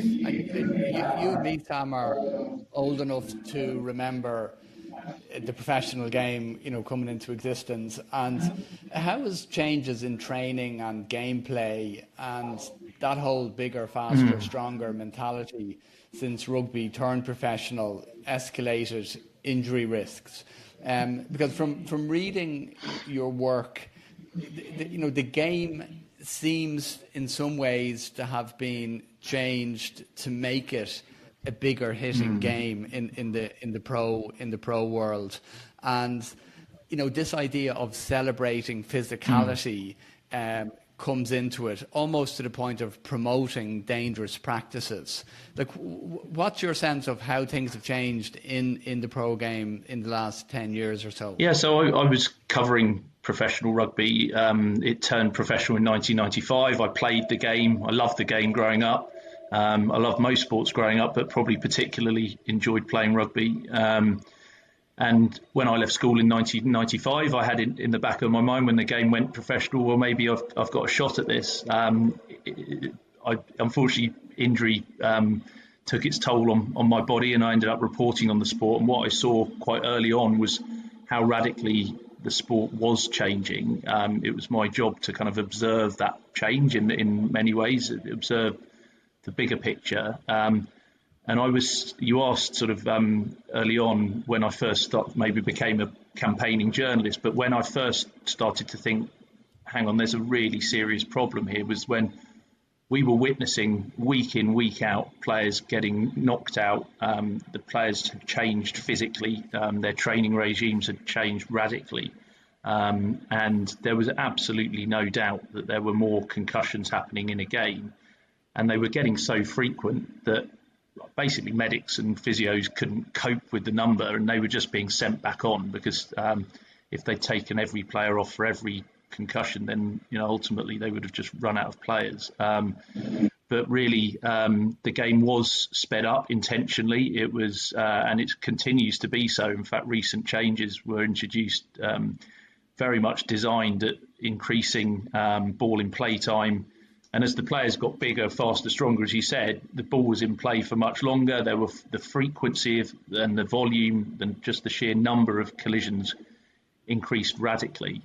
you and me, Sam, are old enough to remember the professional game, coming into existence, and how has changes in training and gameplay and that whole bigger, faster, stronger mentality since rugby turned professional escalated injury risks? Because from reading your work, the game seems in some ways to have been changed to make it a bigger hitting game in the pro world, and this idea of celebrating physicality comes into it, almost to the point of promoting dangerous practices. Like, what's your sense of how things have changed in the pro game in the last 10 years or so? Yeah, so I was covering professional rugby. It turned professional in 1995. I played the game. I loved the game growing up. I loved most sports growing up, but probably particularly enjoyed playing rugby. And when I left school in 1995, I had in the back of my mind when the game went professional, well, maybe I've got a shot at this. Unfortunately, injury took its toll on my body, and I ended up reporting on the sport. And what I saw quite early on was how radically the sport was changing. It was my job to kind of observe that change in many ways, observe the bigger picture. And you asked sort of early on when I first maybe became a campaigning journalist, but when I first started to think, hang on, there's a really serious problem here, was when we were witnessing week in, week out players getting knocked out. The players had changed physically, their training regimes had changed radically. And there was absolutely no doubt that there were more concussions happening in a game. And they were getting so frequent that basically medics and physios couldn't cope with the number, and they were just being sent back on because if they'd taken every player off for every concussion, then ultimately they would have just run out of players. But really, the game was sped up intentionally. It was, and it continues to be so. In fact, recent changes were introduced very much designed at increasing ball in play time. And as the players got bigger, faster, stronger, as you said, the ball was in play for much longer. There were the frequency and the volume and just the sheer number of collisions increased radically.